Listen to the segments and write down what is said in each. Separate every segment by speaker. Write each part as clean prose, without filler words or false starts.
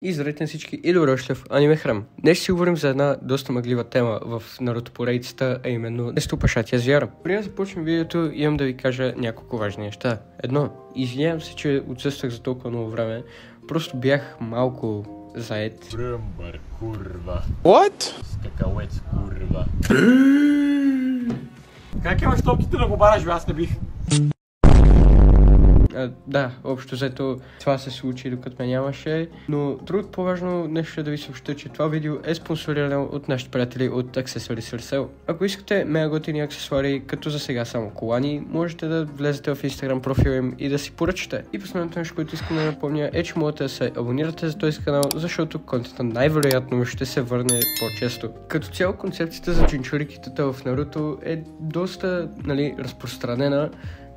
Speaker 1: И здравейте на всички, Илю Рошлев, Аниме Храм. Днес ще си говорим за една доста мъглива тема в Наруто поредицата, а именно Десетопашатия звяра. Преди да започнем видеото, имам да ви кажа няколко важни неща. Едно, извинявам се, че отсъствах за толкова много време, просто бях малко заед.
Speaker 2: Бръмбър, курва.
Speaker 3: What?
Speaker 2: Скакалец, курва. Как имаш топките да го бараш, аз не бих.
Speaker 1: Да, общо взето това се случи докато ме нямаше, но другото по-важно нещо е да ви съобща, че това видео е спонсорирано от нашите приятели от Accessories for Sale. Ако искате мега готини аксесуари, като за сега само колани, можете да влезете в Instagram профила им и да си поръчате. И последното нещо, което искам да напомня е, че можете да се абонирате за този канал, защото контентът най-вероятно ще се върне по-често. Като цяло концепцията за джинчурикитата в Наруто е доста, разпространена,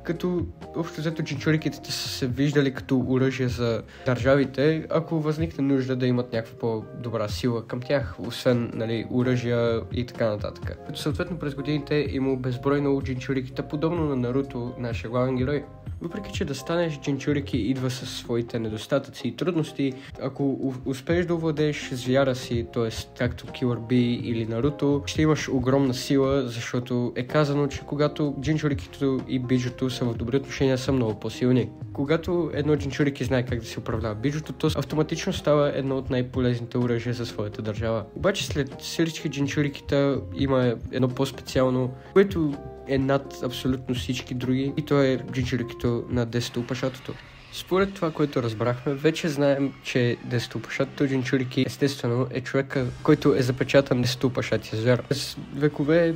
Speaker 1: като общо взето джинчуриките са се виждали като оръжие за държавите, ако възникне нужда да имат някаква по-добра сила към тях, освен оръжия и така нататък. Като съответно през годините има безбройно джинчуриките, подобно на Наруто, нашия главен герой. Въпреки че да станеш джинчурики идва със своите недостатъци и трудности, ако успееш да овладееш звяра си, т.е. както Killer Bee или Наруто, ще имаш огромна сила, защото е казано, че когато джинчурикито и биджото са в добри отношения, са много по-силни. Когато едно джинчурики знае как да се управлява биджото, то автоматично става едно от най-полезните оръжия за своята държава. Обаче след всички джинчурикита има едно по-специално, което е над абсолютно всички други, и то е джинчурикито на Десетопашатото. Според това, което разбрахме, вече знаем, че Десетопашатото джинчурики естествено е човека, който е запечатан Десетопашатия звяр. През векове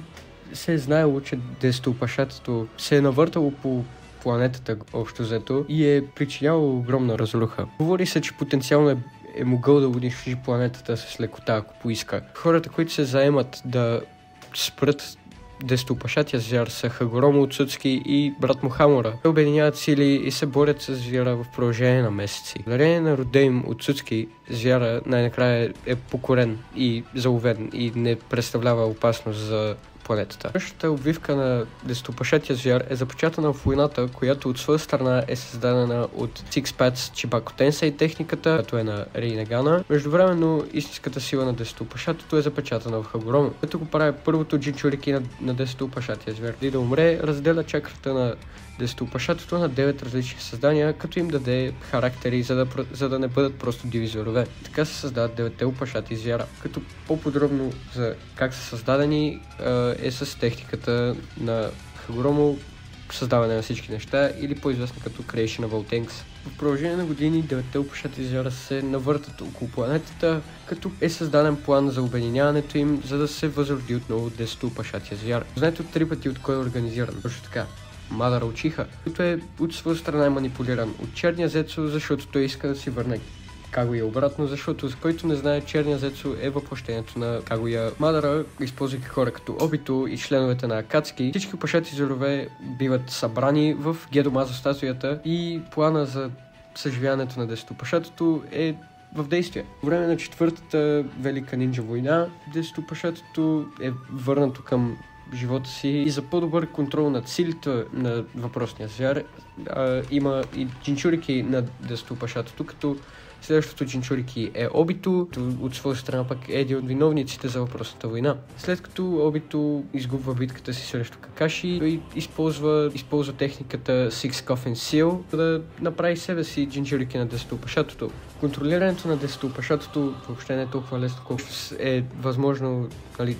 Speaker 1: се е знаело, че Десетопашатото се е навъртало по планетата общо взето и е причиняло огромна разруха. Говори се, че потенциално е могъл да унищожи планетата с лекота, ако поиска. Хората, които се заемат да спрат Десетопашатия звяр са Хагоромо Оцуцки и брат му Хамура. Те обединяват сили и се борят с звяра в продължение на месеци. Благодарение на рода им Оцуцки, звяра най-накрая е покорен и заловен и не представлява опасност за планетата. Същата обвивка на Десетопашатия звяр е запечатана в войната, която от своя страна е създадена от Six Paths Chibaku Tensei техниката, която е на Рейнегана. Междувременно истинската сила на Десетопашатото е запечатана в Хагоромо, като го прави първото джинчурики на Десетопашатия звяр. И да умре, разделя чакрата на Десетопашатото на 9 различни създания, като им даде характери, за да не бъдат просто диви зверове. Така се създават 9 опашати звяра. Като по-подробно за как са създадени е с техниката на Хагоромо, създаване на всички неща, или по-известно като Creation of All Things. В продължение на години 9 опашати звяра се навъртат около планетата, като е създаден план за обединяването им, за да се възроди отново 10 опашатия звяр. Знаете от 3 пъти от кой е организиран. Точно така. Мадара Учиха, който е от своя страна е манипулиран от Черния Зецо, защото той иска да си върне Кагуя обратно, защото за който не знае, Черния Зецо е въплъщението на Кагуя. Мадара, използвайки хора като Обито и членовете на Акацки, всички опашати зверове биват събрани в Гедомазо статуята и плана за съживяването на Десетопашатото е в действие. По време на четвъртата велика нинджа война, Десетопашатото е върнато към живота си и за по-добър контрол над силите на въпросния звяр има и джинчурики на Десетопашатото, като следващото джинчурики е Обито, от своя страна пък е един от виновниците за въпросната война. След като Обито изгубва битката си срещу Какаши, той използва техниката Six Coffin Seal, за да направи себе си джинчурики на Десетопашатото. Контролирането на Десетопашатото въобще не е толкова лесно, колкото е възможно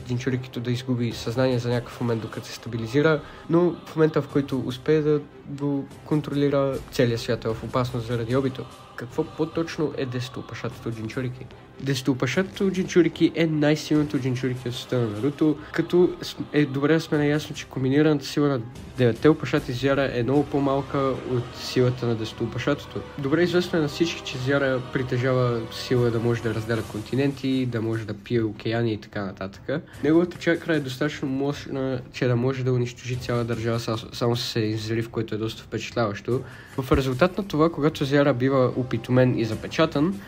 Speaker 1: джинчурикито да изгуби съзнание за някакъв момент, докато се стабилизира, но в момента, в който успее да го контролира, целият свят е в опасност заради Обито. Какво по-точно е Десетопашатото джинчурики? Десетопашатото джинчурики е най-силното джинчурики от света на Наруто, като е добре да сме наясно, че комбинираната сила на 9 опашати звяра е много по-малка от силата на Десетопашатото. Добре известно е на всички, че звяра притежава сила да може да разделя континенти, да може да пие океани и така нататък. Неговата чакра е достатъчно мощна, че да може да унищожи цяла държава само с един взрив, който е доста впечатляващо. В резултат на това, когато звяра бива опитомен и запечатан,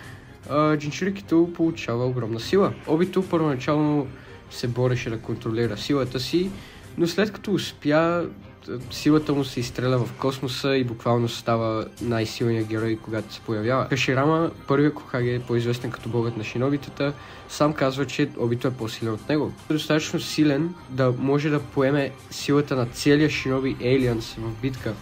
Speaker 1: джинчурикито получава огромна сила. Обито първоначално се бореше да контролира силата си, но след като успя, силата му се изстреля в космоса и буквално става най-силният герой, когато се появява. Хаширама, първият Хокаге, по-известен като богът на шинобитата, сам казва, че Обито е по-силен от него. Е достатъчно силен да може да поеме силата на целия шиноби Alliance в битка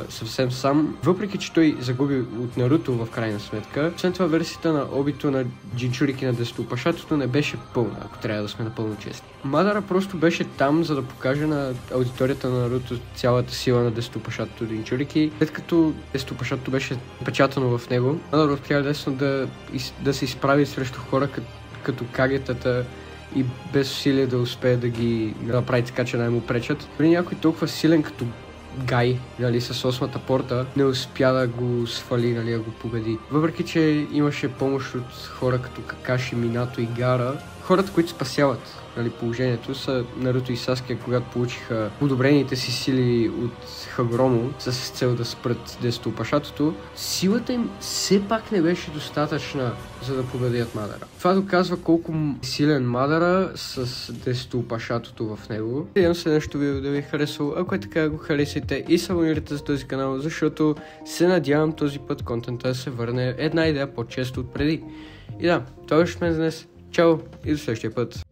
Speaker 1: съвсем сам, въпреки че той загуби от Наруто в крайна сметка. Освен това, версията на Обито на Джинчурики на Десетоопашатото не беше пълна, ако трябва да сме напълно честни. Мадара просто беше там, за да покаже на аудиторията на Наруто цялата сила на Десетоопашатото Джинчурики. След като Десетоопашатото беше печатано в него, Мадара успя лесно да се изправи срещу хора като Кагетата и без усилие да успее да ги направи така, че да му пречат. Дори някой толкова силен като Гай, нали, с 8-та порта, не успя да го свали, нали, да го победи. Въпреки че имаше помощ от хора като Какаши, Минато и Гара, хората, които спасяват, нали, положението, са Наруто и Саския, когато получиха подобрените си сили от Хагромо с цел да спрат Десетоопашатото. Силата им все пак не беше достатъчна, за да победят Мадара. Това доказва колко силен Мадара с Десетоопашатото в него. Надявам се нещо да ви е харесало. Ако е така, го харесайте и се абонирайте за този канал, защото се надявам този път контента да се върне една идея по-често от преди. И да, това беше мен за днес. Чао и до следващия път.